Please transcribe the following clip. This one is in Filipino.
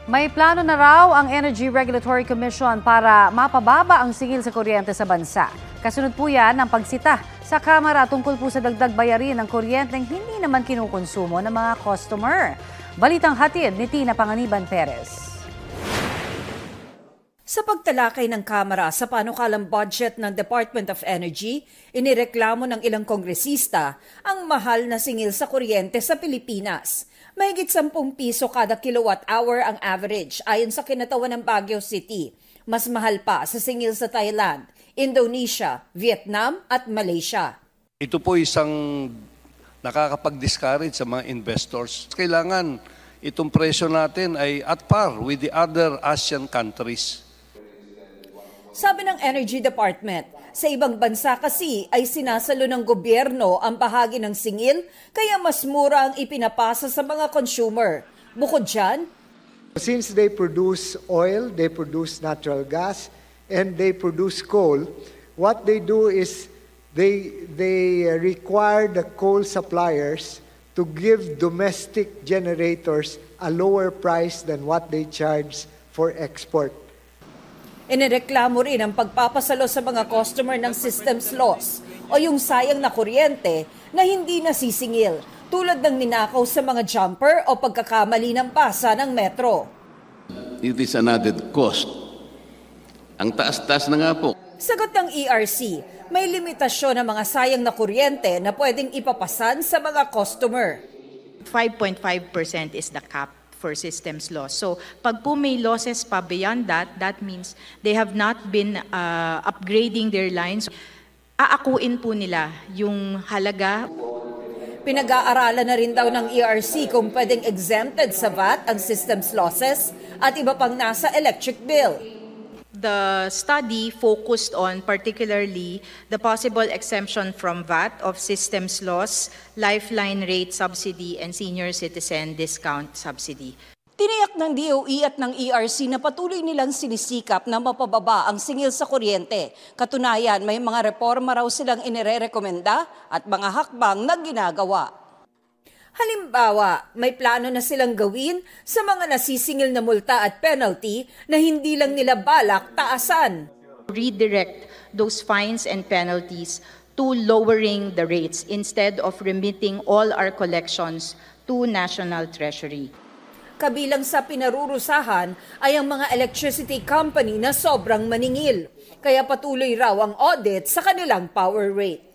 May plano na raw ang Energy Regulatory Commission para mapababa ang singil sa kuryente sa bansa. Kasunod po yan ang pagsita sa Kamara tungkol po sa dagdag bayarin ng kuryenteng hindi naman kinukonsumo ng mga customer. Balitang hatid ni Tina Panganiban Perez. Sa pagtalakay ng Kamara sa panukalang budget ng Department of Energy, inireklamo ng ilang kongresista ang mahal na singil sa kuryente sa Pilipinas. Mahigit 10 piso kada kilowatt-hour ang average ayon sa kinatawan ng Baguio City. Mas mahal pa sa singil sa Thailand, Indonesia, Vietnam at Malaysia. Ito po isang nakakapag-discourage sa mga investors. Kailangan itong presyo natin ay at par with the other ASEAN countries. Sabi ng Energy Department, sa ibang bansa kasi ay sinasalo ng gobyerno ang bahagi ng singil kaya mas mura ang ipinapasa sa mga consumer. Bukod dyan, since they produce oil, they produce natural gas, and they produce coal, what they do is they require the coal suppliers to give domestic generators a lower price than what they charge for export. inireklamo rin ang pagpapasalo sa mga customer ng systems loss o yung sayang na kuryente na hindi nasisingil tulad ng ninakaw sa mga jumper o pagkakamali ng pasa ng metro. It is an added cost. Ang taas-taas na nga po. Sagot ng ERC, may limitasyon ng mga sayang na kuryente na pwedeng ipapasan sa mga customer. 5.5% is the cap for systems loss. So, pag po may losses pa beyond that, that means they have not been upgrading their lines. Aakuin po nila yung halaga. Pinag-aaralan na rin daw ng ERC kung pwedeng exempted sa VAT ang systems losses at iba pang nasa electric bill. The study focused on particularly the possible exemption from VAT of systems loss, lifeline rate subsidy, and senior citizen discount subsidy. Tiniyak ng DOE at ng ERC na patuloy nilang sinisikap na mapababa ang singil sa kuryente. Katunayan, may mga reforma raw silang inirerekomenda at mga hakbang na ginagawa. Halimbawa, may plano na silang gawin sa mga nasisingil na multa at penalty na hindi lang nila balak taasan. Redirect those fines and penalties to lowering the rates instead of remitting all our collections to National Treasury. Kabilang sa pinarurusahan ay ang mga electricity company na sobrang maningil. Kaya patuloy raw ang audit sa kanilang power rate.